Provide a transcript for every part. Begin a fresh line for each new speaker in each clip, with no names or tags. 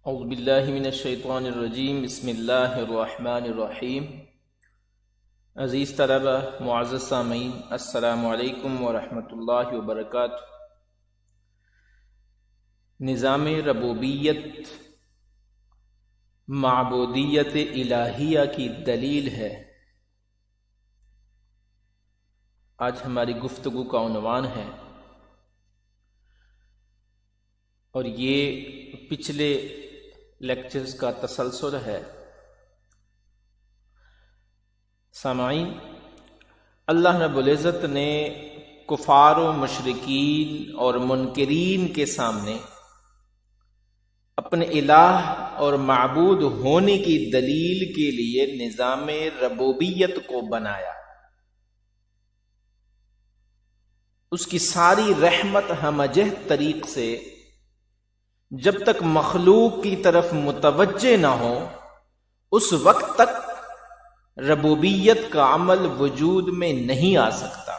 اعوذ باللہ من الشیطان الرجیم بسم اللہ الرحمن الرحیم۔ عزیز طلبہ، معزز سامعین، السلام علیکم ورحمۃ اللہ وبرکاتہ۔ نظام ربوبیت معبودیت الہیہ کی دلیل ہے۔ آج ہماری گفتگو کا عنوان ہے، اور یہ پچھلے لیکچرز کا تسلسل ہے۔ سامعین، اللہ رب العزت نے کفار و مشرکین اور منکرین کے سامنے اپنے الہ اور معبود ہونے کی دلیل کے لیے نظام ربوبیت کو بنایا۔ اس کی ساری رحمت ہمجہت طریق سے جب تک مخلوق کی طرف متوجہ نہ ہو، اس وقت تک ربوبیت کا عمل وجود میں نہیں آ سکتا۔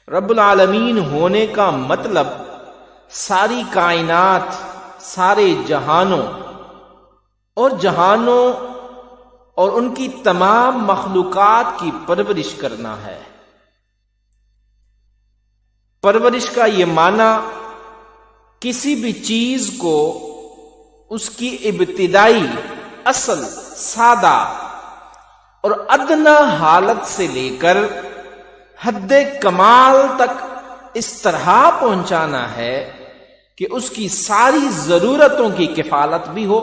رب العالمین ہونے کا مطلب ساری کائنات، سارے جہانوں اور ان کی تمام مخلوقات کی پرورش کرنا ہے۔ پرورش کا یہ معنی کسی بھی چیز کو اس کی ابتدائی، اصل، سادہ اور ادنا حالت سے لے کر حد کمال تک اس طرح پہنچانا ہے کہ اس کی ساری ضرورتوں کی کفالت بھی ہو،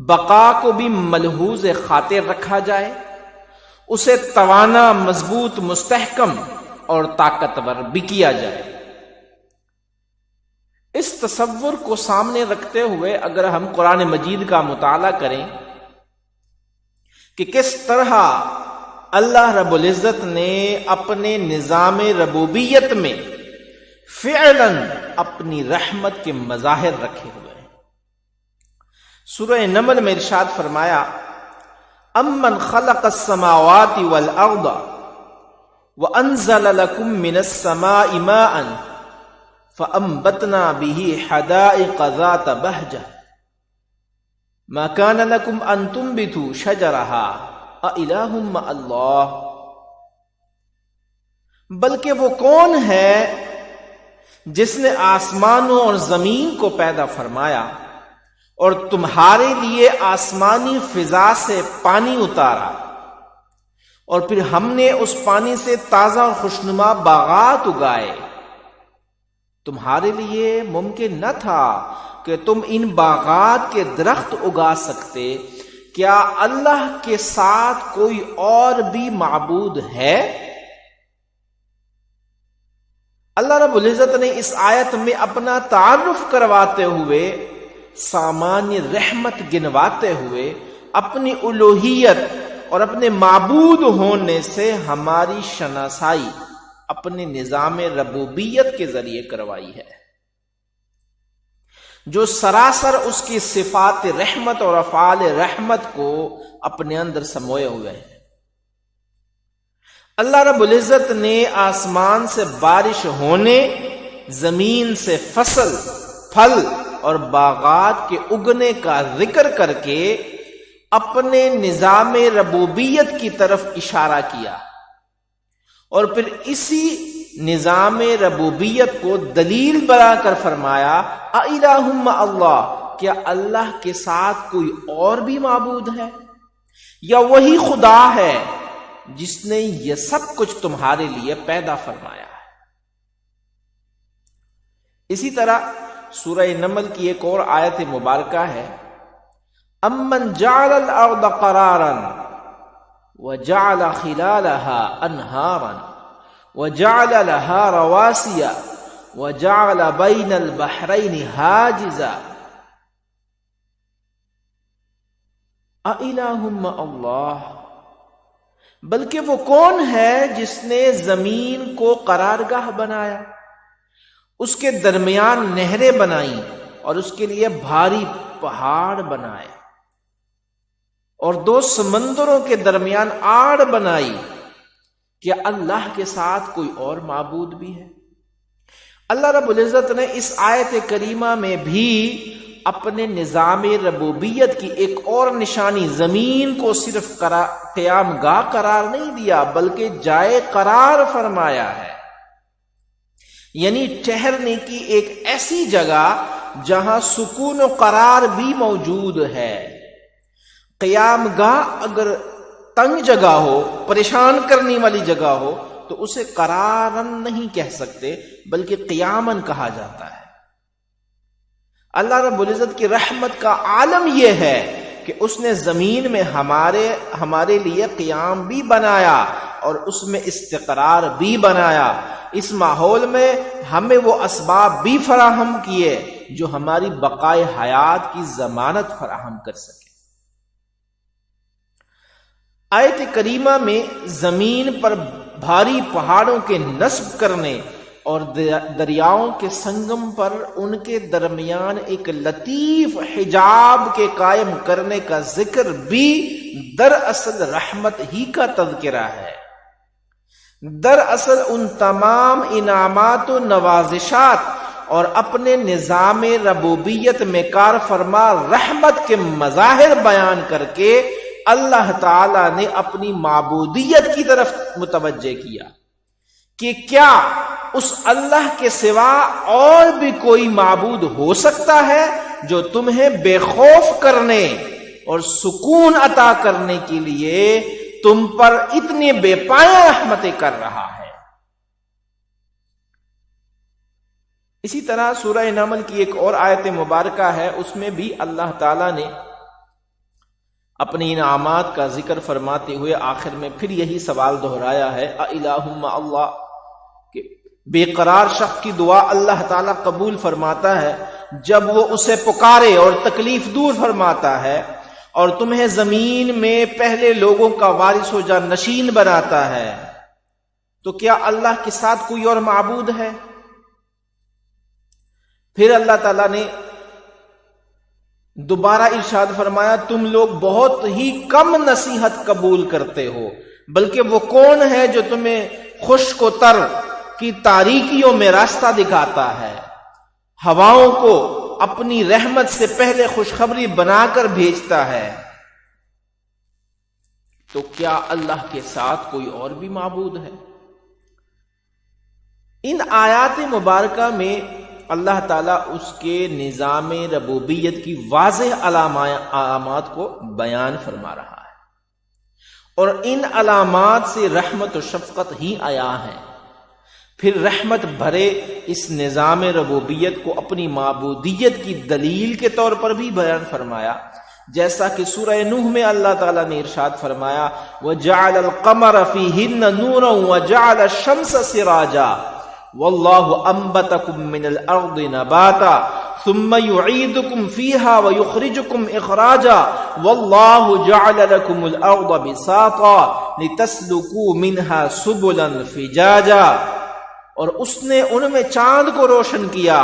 بقا کو بھی ملحوظ خاطر رکھا جائے، اسے توانا، مضبوط، مستحکم اور طاقتور بھی کیا جائے۔ اس تصور کو سامنے رکھتے ہوئے اگر ہم قرآن مجید کا مطالعہ کریں کہ کس طرح اللہ رب العزت نے اپنے نظام ربوبیت میں فعلاً اپنی رحمت کے مظاہر رکھے ہوئے ہیں۔ سورہ نمل میں ارشاد فرمایا، امن خلق السماوات والارض وانزل لكم من السماء ماء فأنبتنا به حدائق ذات بهجة ما كان لكم أن تنبتوا شجرها أإله مع الله، بلکہ وہ کون ہے جس نے آسمانوں اور زمین کو پیدا فرمایا اور تمہارے لیے آسمانی فضا سے پانی اتارا، اور پھر ہم نے اس پانی سے تازہ اور خوشنما باغات اگائے۔ تمہارے لیے ممکن نہ تھا کہ تم ان باغات کے درخت اگا سکتے، کیا اللہ کے ساتھ کوئی اور بھی معبود ہے؟ اللہ رب العزت نے اس آیت میں اپنا تعارف کرواتے ہوئے، سامانیہ رحمت گنواتے ہوئے، اپنی الوہیت اور اپنے معبود ہونے سے ہماری شناسائی اپنے نظام ربوبیت کے ذریعے کروائی ہے، جو سراسر اس کی صفات رحمت اور افعال رحمت کو اپنے اندر سموئے ہوئے ہیں۔ اللہ رب العزت نے آسمان سے بارش ہونے، زمین سے فصل، پھل اور باغات کے اگنے کا ذکر کر کے اپنے نظام ربوبیت کی طرف اشارہ کیا، اور پھر اسی نظام ربوبیت کو دلیل بنا کر فرمایا، اِلٰہٌ مع اللہ، کیا اللہ کے ساتھ کوئی اور بھی معبود ہے، یا وہی خدا ہے جس نے یہ سب کچھ تمہارے لیے پیدا فرمایا ہے۔ اسی طرح سورہ نمل کی ایک اور آیت مبارکہ ہے، امن جعل الارض قرارا وجعل خلالها انہارا وجعل لها رواسیا وجعل بین البحرین حاجزا اِلٰہٌ مع اللہ، بلکہ وہ کون ہے جس نے زمین کو قرارگاہ بنایا، اس کے درمیان نہریں بنائیں اور اس کے لیے بھاری پہاڑ بنائے، اور دو سمندروں کے درمیان آڑ بنائی، کیا اللہ کے ساتھ کوئی اور معبود بھی ہے؟ اللہ رب العزت نے اس آیت کریمہ میں بھی اپنے نظام ربوبیت کی ایک اور نشانی زمین کو صرف قیام گاہ قرار نہیں دیا بلکہ جائے قرار فرمایا ہے، یعنی ٹھہرنے کی ایک ایسی جگہ جہاں سکون و قرار بھی موجود ہے۔ قیام گاہ اگر تنگ جگہ ہو، پریشان کرنے والی جگہ ہو تو اسے قرارن نہیں کہہ سکتے بلکہ قیامن کہا جاتا ہے۔ اللہ رب العزت کی رحمت کا عالم یہ ہے کہ اس نے زمین میں ہمارے لیے قیام بھی بنایا اور اس میں استقرار بھی بنایا۔ اس ماحول میں ہمیں وہ اسباب بھی فراہم کیے جو ہماری بقائے حیات کی ضمانت فراہم کر سکے۔ آیت کریمہ میں زمین پر بھاری پہاڑوں کے نصب کرنے اور دریاؤں کے سنگم پر ان کے درمیان ایک لطیف حجاب کے قائم کرنے کا ذکر بھی دراصل رحمت ہی کا تذکرہ ہے۔ دراصل ان تمام انعامات و نوازشات اور اپنے نظام ربوبیت میں کار فرما رحمت کے مظاہر بیان کر کے اللہ تعالی نے اپنی معبودیت کی طرف متوجہ کیا کہ کیا اس اللہ کے سوا اور بھی کوئی معبود ہو سکتا ہے جو تمہیں بے خوف کرنے اور سکون عطا کرنے کے لیے تم پر اتنے بے پایہ رحمتیں کر رہا ہے۔ اسی طرح سورہ نمل کی ایک اور آیت مبارکہ ہے، اس میں بھی اللہ تعالی نے اپنی انعامات کا ذکر فرماتے ہوئے آخر میں پھر یہی سوال دہرایا ہے، اِلَٰهُ مَعَ اللَّهِ، کہ بے قرار شخص کی دعا اللہ تعالیٰ قبول فرماتا ہے جب وہ اسے پکارے اور تکلیف دور فرماتا ہے اور تمہیں زمین میں پہلے لوگوں کا وارث و جانشین بناتا ہے، تو کیا اللہ کے ساتھ کوئی اور معبود ہے؟ پھر اللہ تعالیٰ نے دوبارہ ارشاد فرمایا، تم لوگ بہت ہی کم نصیحت قبول کرتے ہو، بلکہ وہ کون ہے جو تمہیں خشک و تر کی تاریکیوں میں راستہ دکھاتا ہے، ہواؤں کو اپنی رحمت سے پہلے خوشخبری بنا کر بھیجتا ہے، تو کیا اللہ کے ساتھ کوئی اور بھی معبود ہے؟ ان آیات مبارکہ میں اللہ تعالیٰ اس کے نظام ربوبیت کی واضح علامات کو بیان فرما رہا ہے، اور ان علامات سے رحمت و شفقت ہی آیا ہے۔ پھر رحمت بھرے اس نظام ربوبیت کو اپنی معبودیت کی دلیل کے طور پر بھی بیان فرمایا، جیسا کہ سورہ نوح میں اللہ تعالیٰ نے ارشاد فرمایا، وَجَعَلَ الْقَمَرَ فِيهِنَّ نُورًا وَجَعَلَ الشَّمْسَ سِرَاجًا وَاللَّهُ أَنبَتَكُم مِّنَ الْأَرْضِ نَبَاتًا ثُمَّ يُعِيدُكُم فِيهَا وَيُخْرِجُكُم إِخْرَاجًا وَاللَّهُ جَعَلَ لَكُمُ الْأَرْضَ بِسَاطًا لِتَسْلُكُوا مِنْهَا سُبُلًا فِجَاجًا، اور اس نے ان میں چاند کو روشن کیا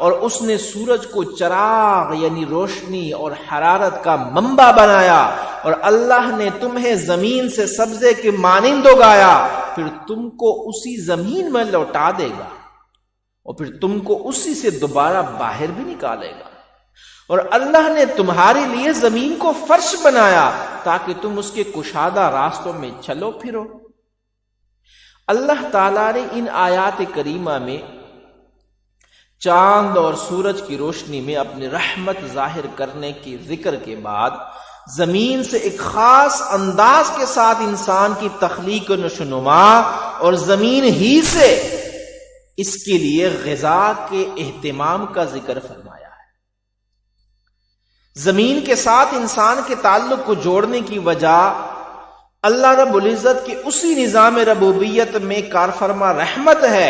اور اس نے سورج کو چراغ یعنی روشنی اور حرارت کا منبع بنایا، اور اللہ نے تمہیں زمین سے سبزے کے مانند اگایا، پھر تم کو اسی زمین میں لوٹا دے گا اور پھر تم کو اسی سے دوبارہ باہر بھی نکالے گا، اور اللہ نے تمہارے لیے زمین کو فرش بنایا تاکہ تم اس کے کشادہ راستوں میں چلو پھرو۔ اللہ تعالیٰ نے ان آیات کریمہ میں چاند اور سورج کی روشنی میں اپنی رحمت ظاہر کرنے کے ذکر کے بعد زمین سے ایک خاص انداز کے ساتھ انسان کی تخلیق و نشوونما اور زمین ہی سے اس کے لیے غذا کے اہتمام کا ذکر فرمایا ہے۔ زمین کے ساتھ انسان کے تعلق کو جوڑنے کی وجہ اللہ رب العزت کے اسی نظام ربوبیت میں کارفرما رحمت ہے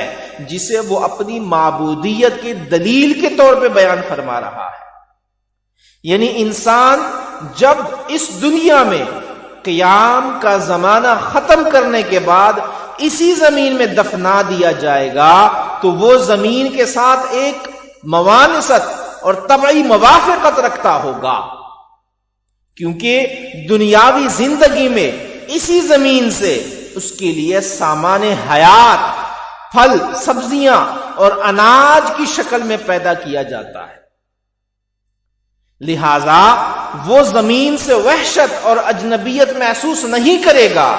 جسے وہ اپنی معبودیت کے دلیل کے طور پہ بیان فرما رہا ہے۔ یعنی انسان جب اس دنیا میں قیام کا زمانہ ختم کرنے کے بعد اسی زمین میں دفنا دیا جائے گا تو وہ زمین کے ساتھ ایک موانست اور طبعی موافقت رکھتا ہوگا، کیونکہ دنیاوی زندگی میں اسی زمین سے اس کے لیے سامان حیات، پھل، سبزیاں اور اناج کی شکل میں پیدا کیا جاتا ہے۔ لہذا وہ زمین سے وحشت اور اجنبیت محسوس نہیں کرے گا،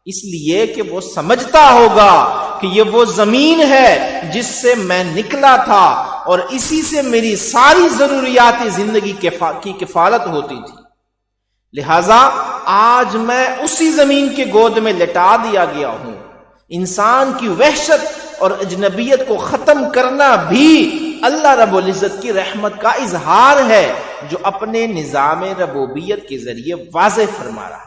اس لیے کہ وہ سمجھتا ہوگا کہ یہ وہ زمین ہے جس سے میں نکلا تھا اور اسی سے میری ساری ضروریات زندگی کی کفالت ہوتی تھی، لہذا آج میں اسی زمین کے گود میں لٹا دیا گیا ہوں۔ انسان کی وحشت اور اجنبیت کو ختم کرنا بھی اللہ رب العزت کی رحمت کا اظہار ہے جو اپنے نظام ربوبیت کے ذریعے واضح فرما رہا ہے۔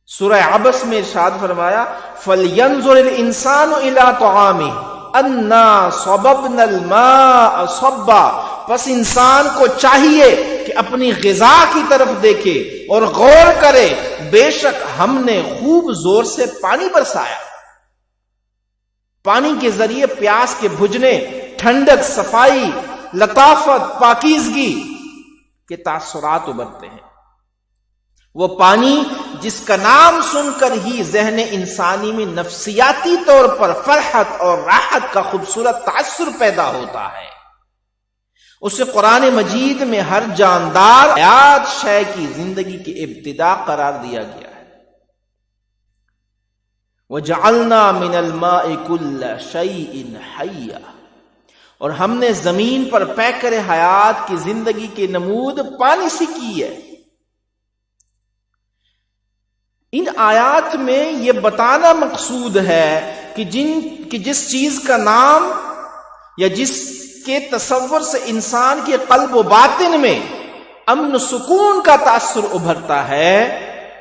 سورہ عبس میں ارشاد فرمایا فَلْيَنظُرِ الْإِنسَانُ إِلَىٰ طَعَامِهِ أَنَّا صَبَبْنَا الْمَاءَ صَبًّا، پس انسان کو چاہیے کہ اپنی غذا کی طرف دیکھے اور غور کرے، بے شک ہم نے خوب زور سے پانی برسایا۔ پانی کے ذریعے پیاس کے بجھنے، ٹھنڈک، صفائی، لطافت، پاکیزگی کے تاثرات ابھرتے ہیں۔ وہ پانی جس کا نام سن کر ہی ذہن انسانی میں نفسیاتی طور پر فرحت اور راحت کا خوبصورت تاثر پیدا ہوتا ہے، اسے قرآن مجید میں ہر جاندار حیات شے کی زندگی کی ابتدا قرار دیا گیا ہے۔ وَجَعَلْنَا مِنَ الْمَاءِ كُلَّ شَيْءٍ حَيٍّ، اور ہم نے زمین پر پیکر حیات کی زندگی کے نمود پانی سے کی ہے۔ ان آیات میں یہ بتانا مقصود ہے کہ جس چیز کا نام یا جس کے تصور سے انسان کے قلب و باطن میں امن و سکون کا تاثر ابھرتا ہے،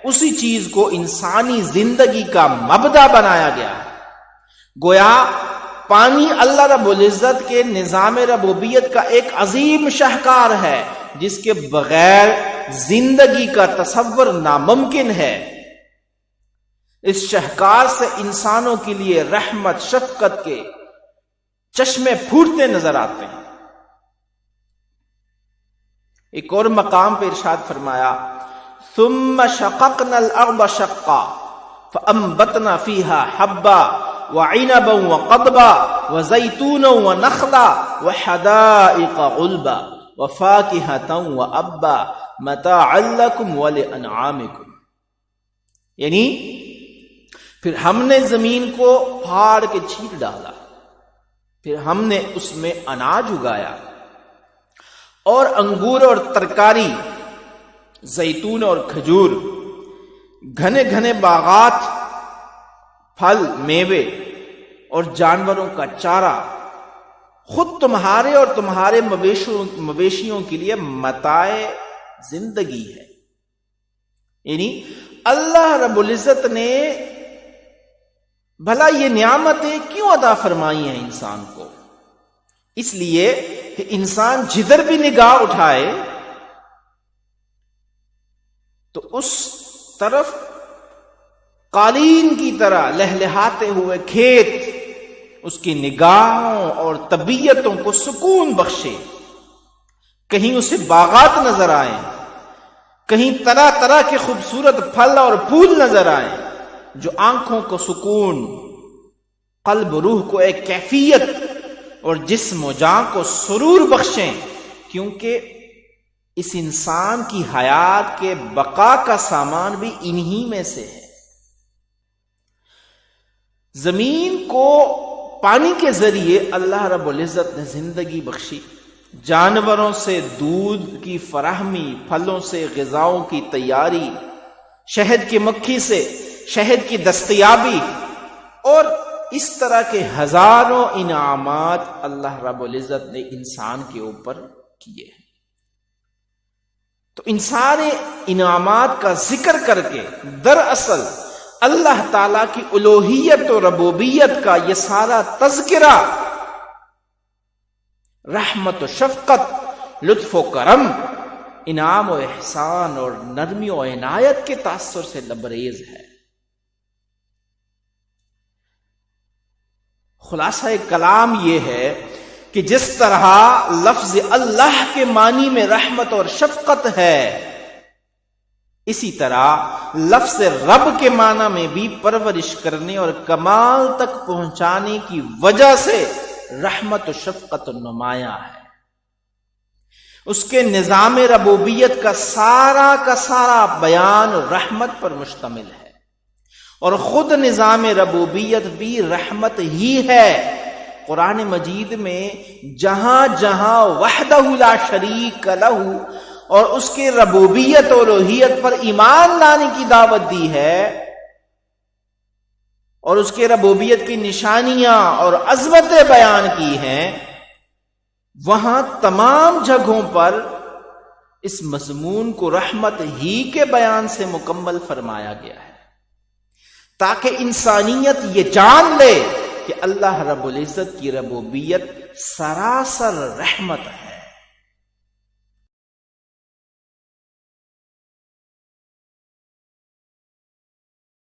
اسی چیز کو انسانی زندگی کا مبدا بنایا گیا ہے۔ گویا پانی اللہ رب العزت کے نظام ربوبیت کا ایک عظیم شاہکار ہے جس کے بغیر زندگی کا تصور ناممکن ہے۔ اس شاہکار سے انسانوں کے لیے رحمت، شفقت کے چشمے پھوٹتے نظر آتے ہیں۔ ایک اور مقام پہ ارشاد فرمایا ثم شققنا الارض شقا فانبتنا فيها حبا وعنبا وقضبا وزيتونا ونخلا وحدائق غلبا وفاكهة وابا متاعا لكم ولانعامكم، یعنی پھر ہم نے زمین کو پھاڑ کے چھیل ڈالا، پھر ہم نے اس میں اناج اگایا اور انگور اور ترکاری، زیتون اور کھجور، گھنے گھنے باغات، پھل، میوے اور جانوروں کا چارہ، خود تمہارے اور تمہارے مویشیوں کے لیے متاع زندگی ہے۔ یعنی اللہ رب العزت نے بھلا یہ نعمتیں کیوں عطا فرمائی ہیں انسان کو؟ اس لیے کہ انسان جدھر بھی نگاہ اٹھائے تو اس طرف قالین کی طرح لہلہاتے ہوئے کھیت اس کی نگاہوں اور طبیعتوں کو سکون بخشے، کہیں اسے باغات نظر آئیں، کہیں طرح طرح کے خوبصورت پھل اور پھول نظر آئیں جو آنکھوں کو سکون، قلب روح کو ایک کیفیت اور جسم و جان کو سرور بخشیں، کیونکہ اس انسان کی حیات کے بقا کا سامان بھی انہی میں سے ہے۔ زمین کو پانی کے ذریعے اللہ رب العزت نے زندگی بخشی، جانوروں سے دودھ کی فراہمی، پھلوں سے غذاؤں کی تیاری، شہد کی مکھی سے شہد کی دستیابی، اور اس طرح کے ہزاروں انعامات اللہ رب العزت نے انسان کے اوپر کیے ہیں۔ تو ان سارے انعامات کا ذکر کر کے دراصل اللہ تعالی کی الوہیت و ربوبیت کا یہ سارا تذکرہ رحمت و شفقت، لطف و کرم، انعام و احسان اور نرمی و عنایت کے تاثر سے لبریز ہے۔ خلاصہ کلام یہ ہے کہ جس طرح لفظ اللہ کے معنی میں رحمت اور شفقت ہے، اسی طرح لفظ رب کے معنی میں بھی پرورش کرنے اور کمال تک پہنچانے کی وجہ سے رحمت و شفقت نمایاں ہے۔ اس کے نظام ربوبیت کا سارا بیان رحمت پر مشتمل ہے، اور خود نظام ربوبیت بھی رحمت ہی ہے۔ قرآن مجید میں جہاں جہاں وحدہ لا شریک لہ اور اس کے ربوبیت اور الوہیت پر ایمان لانے کی دعوت دی ہے، اور اس کے ربوبیت کی نشانیاں اور عظمتیں بیان کی ہیں، وہاں تمام جگہوں پر اس مضمون کو رحمت ہی کے بیان سے مکمل فرمایا گیا ہے، تاکہ انسانیت یہ جان لے کہ اللہ رب العزت کی ربوبیت سراسر رحمت ہے۔